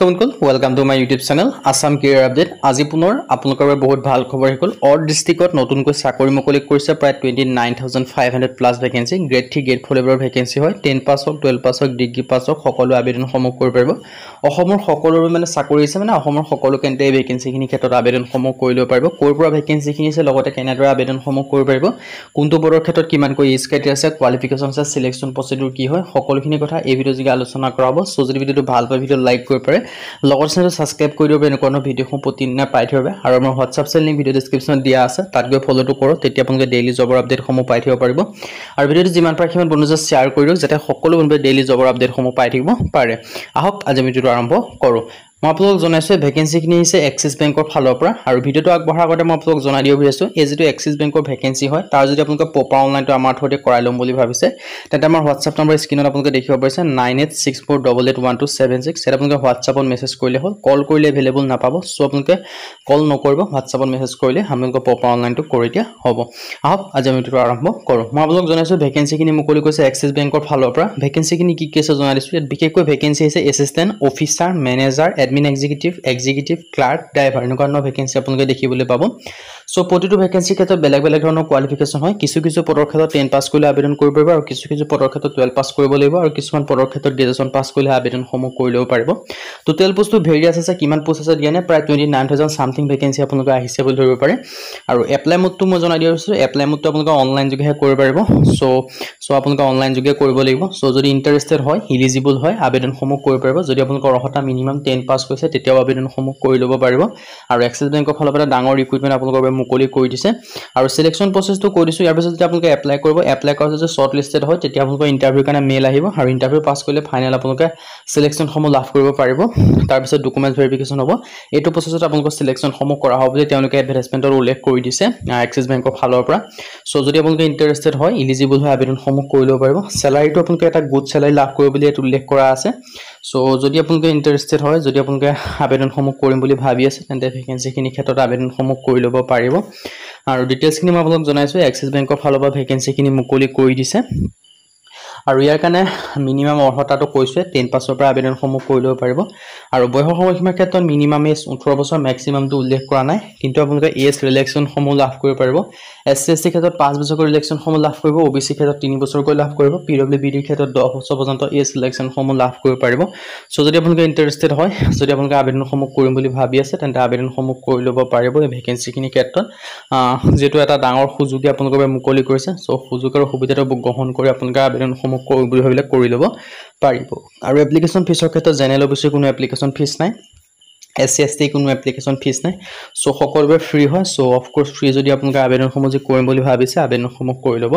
So uncle, welcome to my YouTube channel Assam Career Update. আজি পুনৰ আপোনালোকৰ বাবে বহুত ভাল খবৰ আহিল। অল ডিস্ট্ৰিক্টত নতুনকৈ চাকৰি মুকলি কৰিছে প্ৰায় 29500 প্লাস ভ্যাকেন্সি গ্ৰেড 3 গ্ৰেড 4 লেভেলৰ ভ্যাকেন্সি হয় 10 পাস হক 12 পাস হক ডিগ্ৰী পাস হক সকলো আবেদন সমূহ কৰিব পাৰিব। অসমৰ সকলোৰে মানে চাকৰি আছে মানে অসমৰ সকলো কেন্দ্ৰীয় ভ্যাকেন্সি খিনি ক্ষেত্ৰত আবেদন সমূহ কৰি লব পাৰিব। ক'ৰ পৰা ভ্যাকেন্সি খিনি আছে লগতে কেনেদৰে আবেদন সমূহ কৰিব পাৰিব, কোনটো বৰৰ ক্ষেত্ৰত কিমানকৈ এজ ক্ৰাইটেৰিয়া আছে, কোৱালিফিকেশন আছে, সিলেকশন প্ৰসিডিউৰ কি হয়, সকলোখিনি কথা এই ভিডিঅ' যোগে আলোচনা কৰা হ'ব। সো যদি ভিডিঅ'টো ভাল পায় ভিডিঅ' লাইক কৰিব পাৰে, লগৰ চেনেলটো সাবস্ক্ৰাইব কৰি দিব এনেকুৱা ভিডিঅ'সমূহ প্ৰতিদিনে পাই থাকিব আৰু আমাৰ WhatsApp চেনেল লিংক ভিডিঅ' ডেসক্ৰিপচনত দিয়া আছে, তাত গৈ ফলোটো কৰক, তেতিয়া আপোনালোকে ডেইলি জবৰ আপডেটসমূহ পাই থাকিব পাৰিব। আৰু ভিডিঅ'টো যিমান পাৰে সিমান বন্ধুক শ্বেয়াৰ কৰি দিয়ক যাতে সকলো বন্ধুৱে ডেইলি জবৰ আপডেটসমূহ পাই থাকিব পাৰে। আহক আজি ভিডিঅ'টো আৰম্ভ কৰোঁ। মই আপোনালোকক জনাইছো ভ্যাকেন্সি খিনি হৈছে এক্সিছ বেংকৰ ফালৰ পৰা। আৰু ভিডিঅ'টো আগবঢ়াৰ আগতে মই আপোনালোকক জনাই দিব বিচাৰিছো এই যেটো এক্সিছ বেংকৰ ভ্যাকেন্সি হয় তাৰ যদি আপোনালোকে পপা অনলাইনটো আমাৰ থ্ৰুতে কৰাই লম বুলি ভাবিছে তেন্তে আমাৰ WhatsApp নম্বৰ স্ক্ৰিনত আপোনালোকে দেখিব পাৰিছে 9864881276 এটা আপোনালোকে WhatsAppত মেছেজ কৰিলে হ'ল, কল কৰিলে এভেইলেবল নাপাব। সো আপোনালোকে কল নকৰিব, WhatsAppত মেছেজ কৰিলে আপোনালোকে পপা অনলাইনটো কৰি দিয়া হ'ব। আহক আজি আমি ভিডিঅ'টো আৰম্ভ কৰোঁ। মই আপোনালোকক জনাইছো ভ্যাকেন্সি খিনি মুকলি কৰিছে এক্সিছ বেংকৰ ফালৰ পৰা। ভ্যাকেন্সি খিনি কি আছে জনাই দিছো। ইয়াত বিশেষকৈ ভ্যাকেন্সি আছে assistant officer, manager, admin executive, clerk, driver এনেকুৱা ধৰণৰ ভ্যাকেন্সি আপোনালোকে দেখিবলৈ পাব। সো প্ৰতিটো ভ্যাকেন্সি ক্ষেত্ৰত বেলেগ বেলেগ ধৰণৰ কোৱালিফিকেশন হয়। কিছু পদৰ ক্ষেত্ৰত 10 পাস কৰিলে আবেদন কৰিব পাৰিব আৰু কিছু পদৰ ক্ষেত্ৰত 12 পাস কৰিব লাগিব আৰু কিছুমান পদৰ ক্ষেত্ৰত গ্ৰেজুৱেচন পাস কৰিলে আবেদনসমূহ কৰি ল'ব পাৰিব। টোটেল পোষ্টটো ভেৰিয়াছ আছে, কিমান পোষ্ট আছে দিয়া নাই, প্ৰায় 29000 সামথিং ভ্যাকেন্সি আপোনালোকে আহিছে বুলি ধৰিব পাৰে। আৰু এপ্লাই মোডটো মই জনাই দিয়া হৈছো, এপ্লাই মোডটো আপোনালোকে অনলাইন যোগেহে কৰিব পাৰিব। সো আপোনালোকে অনলাইন যোগে কৰিব লাগিব। সো যদি ইন্টাৰেস্টেড হয়, এলিজিবল হয়, আবেদনসমূহ কৰিব পাৰিব। যদি আপোনালোকৰ অৰ্হতা মিনিমাম 10 পাস কৰিছে তেতিয়াও আবেদনসমূহ কৰি ল'ব পাৰিব। আৰু এক্সিছ বেংকৰ ফালৰ পৰা ডাঙৰ ৰিক্ৰুটমেন্ট আপোনালোকৰ বাবে মুকলি কৰি দিছে। আৰু সিলেকশন প্ৰসেছটো কৈ দিছো। ইয়াৰ পিছত যেতিয়া আপোনালোকে এপ্লাই কৰিব, এপ্লাই কৰাৰ পিছত শৰ্ট লিষ্টেড হয় তেতিয়া আপোনালোকৰ ইন্টাৰভিউৰ কাৰণে মেইল আহিব আৰু ইন্টাৰভিউ পাস কৰিলে ফাইনেল আপোনালোকে সিলেকশনসমূহ লাভ কৰিব পাৰিব। তাৰ পিছত ডকুমেন্ট ভেৰিফিকেশন হ'ব। এইটো প্ৰসেছত আপোনালোকৰ সিলেকশনসমূহ কৰা হ'ব বুলি তেওঁলোকে এডভাৰটাইজমেন্টৰ উল্লেখ কৰি দিছে এক্সিছ বেংকৰ ফালৰ পৰা। সো যদি আপোনালোকে ইন্টাৰেস্টেড হয়, এলিজিবল হয়, আবেদনসমূহ কৰি ল'ব পাৰিব। স্যালাৰিটো আপোনালোকে এটা গুড স্যালাৰি লাভ কৰিব বুলি উল্লেখ কৰা আছে। সো যদি আপোনালোকে ইন্টাৰেস্টেড হয়, যদি আপোনালোকে আবেদনসমূহ কৰিম বুলি ভাবি আছে তেন্তে ভ্যাকেন্সি খিনি ক্ষেত্ৰত আবেদনসমূহ কৰি ল'ব পাৰিব। আৰু ডিটেইলছ খিনি মই আপোনালোকক জনাইছো এক্সিছ বেংকৰ ফালৰ পৰা ভ্যাকেন্সি খিনি মুকলি কৰি দিছে। আৰু ইয়াৰ কাৰণে মিনিমাম অৰ্হতাটো কৈছে 10 পাছৰ পৰা আবেদনসমূহ কৰি ল'ব পাৰিব। আৰু বয়সৰ সময়সীমাৰ ক্ষেত্ৰত মিনিমাম এজ 18 বছৰ, ম্যাক্সিমামটো উল্লেখ কৰা নাই, কিন্তু আপোনালোকে এজ ৰিলেক্সনসমূহ লাভ কৰিব পাৰিব। SC ST ক্ষেত্ৰত 5 বছৰৰ ৰিলেক্সনসমূহ লাভ কৰিব, OBC ক্ষেত্ৰত 3 বছৰকৈ লাভ কৰিব, PWBD ক্ষেত্ৰত 10 বছৰ পৰ্যন্ত এজ ৰিলেক্সনসমূহ লাভ কৰিব পাৰিব। সো যদি আপোনালোকে ইন্টাৰেস্টেড হয়, যদি আপোনালোকে আবেদনসমূহ কৰিম বুলি ভাবি আছে তেন্তে আবেদনসমূহ কৰি ল'ব পাৰিব এই ভ্যাকেন্সি খিনি ক্ষেত্ৰত। যেটো এটা ডাঙৰ সুযোগ আপোনালোকৰ বাবে মুকলি কৰিছে। সো সুযোগ আৰু সুবিধাটো গ্ৰহণ কৰি আপোনালোকে আবেদনসমূহ কৰিব বুলি ভাবিলে কৰি ল'ব পাৰিব। আৰু এপ্লিকেশন ফিছৰ ক্ষেত্ৰত জেনেৰেল অফিচৰ কোনো এপ্লিকেশন ফিছ নাই, SC ST কোনো এপ্লিকেশন ফিছ নাই। সো সকলোৱে ফ্ৰী হয়। So of course free. যদি আপোনালোকে আবেদনসমূহ যে কৰিম বুলি ভাবিছে আবেদনসমূহ কৰি ল'ব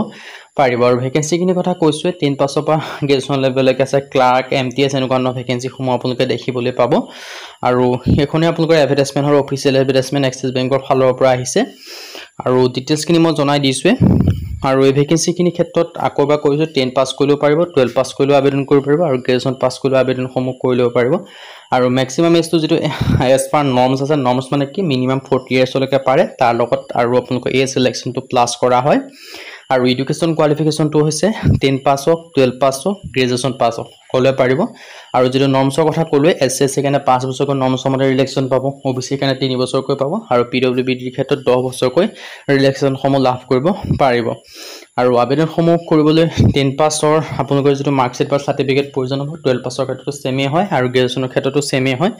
পাৰিব। আৰু ভ্যাকেন্সি খিনি কথা কৈছোৱে 10 পাছৰ পৰা গ্ৰেজুৱেচন লেভেললৈকে আছে, ক্লাৰ্ক, MTS এনেকুৱা ধৰণৰ ভ্যাকেন্সিসমূহ আপোনালোকে দেখিবলৈ পাব। আৰু এখনে আপোনালোকৰ এডভাৰটাইজমেন্ট আৰু অফিচিয়েল এডভাৰটাইজমেন্ট এক্সিছ বেংকৰ ফালৰ পৰা আহিছে। আৰু ডিটেইলছ খিনি মই জনাই দিছোৱে। আৰু এই ভ্যাকেন্সি খিনি ক্ষেত্ৰত আকৌবা কৈছো 10 পাস কৰিলেও পাৰিব, 12 পাস কৰিলেও আবেদন কৰিব পাৰিব আৰু গ্ৰেজুৱেচন পাস কৰিলেও আবেদনসমূহ কৰি ল'ব পাৰিব। আৰু ম্যাক্সিমাম এজটো যেটো এজ পাৰ নৰ্মছ আছে, নৰ্মছ মানে কি মিনিমাম 40 ইয়াৰ্ছলৈকে পাৰে, তাৰ লগত আৰু আপোনালোকৰ এজ সিলেকশনটো প্লাস কৰা হয়। আৰু এডুকেশন কোৱালিফিকেশনটো হৈছে 10 পাস হওক, 12 পাস হওক, গ্ৰেজুৱেচন পাস হওক সকলোৱে পাৰিব। আৰু যেটো নৰ্মছৰ কথা ক'লোৱে SC SC কাৰণে 5 বছৰকৈ নৰ্মছৰ মতে ৰিলেক্সন পাব, OBC কাৰণে 3 বছৰকৈ পাব আৰু PWBD ক্ষেত্ৰত 10 বছৰকৈ ৰিলেক্সনসমূহ লাভ কৰিব পাৰিব। আৰু আবেদনসমূহ কৰিবলৈ 10 পাছৰ আপোনালোকৰ যেটো মাৰ্কশিট বা সাৰ্টিফিকেট প্ৰয়োজন হ'ব, 12 পাছৰ ক্ষেত্ৰটো সেমে হয় আৰু গ্ৰেজুৱেচনৰ ক্ষেত্ৰটো সেমে হয়।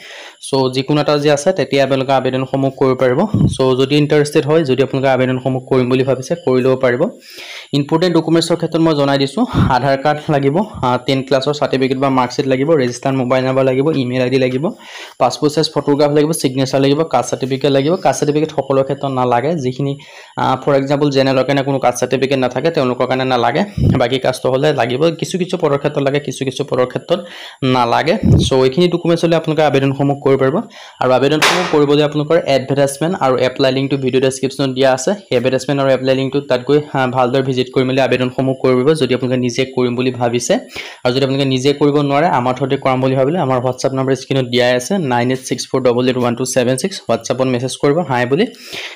সো যিকোনো এটা যে আছে তেতিয়া আপোনালোকে আবেদনসমূহ কৰিব পাৰিব। সো যদি ইন্টাৰেস্টেড হয়, যদি আপোনালোকে আবেদনসমূহ কৰিম বুলি ভাবিছে কৰি ল'ব পাৰিব। ইম্পৰ্টেন্ট ডকুমেন্টছৰ ক্ষেত্ৰত মই জনাই দিছো, আধাৰ কাৰ্ড লাগিব, 10 ক্লাছৰ সাৰ্টিফিকেট বা মাৰ্কশিট লাগিব, ৰেজিষ্টাৰ্ড মোবাইল নম্বৰ লাগিব, ইমেইল আইডি লাগিব, পাছপোৰ্ট সাইজ ফটোগ্ৰাফ লাগিব, সিগনেচাৰ লাগিব, কাষ্ট সাৰ্টিফিকেট লাগিব। কাষ্ট সাৰ্টিফিকেট সকলোৰ ক্ষেত্ৰত নালাগে, যিখিনি ফৰ এক্সাম্পল জেনেৰেলৰ কাৰণে কোনো কাষ্ট সাৰ্টিফিকেট নাথাকে তেওঁলোকৰ কাৰণে নালাগে, বাকি কাষ্ট হলে লাগিব। কিছু পদৰ ক্ষেত্ৰত লাগে, কিছু পদৰ ক্ষেত্ৰত নালাগে। সো এইখিনি ডকুমেন্টছ হলে আপোনালোকে আবেদনসমূহ কৰিব পাৰিব। আৰু আবেদনসমূহ কৰিবলৈ আপোনালোকৰ এডভাৰটাইজমেন্ট আৰু এপ্লাই লিংকটো ভিডিও ডেসক্ৰিপচনত দিয়া আছে। এডভাৰটাইজমেন্ট আৰু এপ্লাই লিংকটো তাত গৈ ভালদৰে ভিজিট কৰি মেলি আবেদনসমূহ কৰিব যদি আপোনালোকে নিজে কৰিম বুলি ভাবিছে। আৰু যদি আপোনালোকে নিজে কৰিব নোৱাৰে আমাৰ থ্ৰুতে কৰাম বুলি ভাবিলে আমাৰ WhatsApp নম্বৰ স্ক্ৰিনত দিয়া আছে 9864881276 WhatsAppত মেছেজ কৰিব হাই বুলি,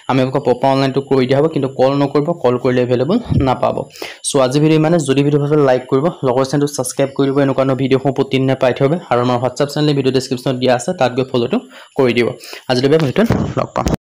আমি আপোনাক পপা অনলাইনটো কৰি দিয়া হ'ব। কিন্তু কল নকৰিব, কল কৰিলে এভেইলেবল নাপাব। নাপাব সো আজি ভিডিও মানে যদি ভিডিও ভাল লাইক কৰিব লগৰ চেনেলটো সাবস্ক্ৰাইব কৰিব এনেকুৱা ভিডিওসমূহ প্ৰতিদিনে পাই থবে আৰু আমাৰ WhatsApp চেনেলে ভিডিও ডেসক্ৰিপচনত দিয়া আছে তাত গৈ ফলোটো কৰি দিব আজিলৈকে ভিডিওত লগ পাম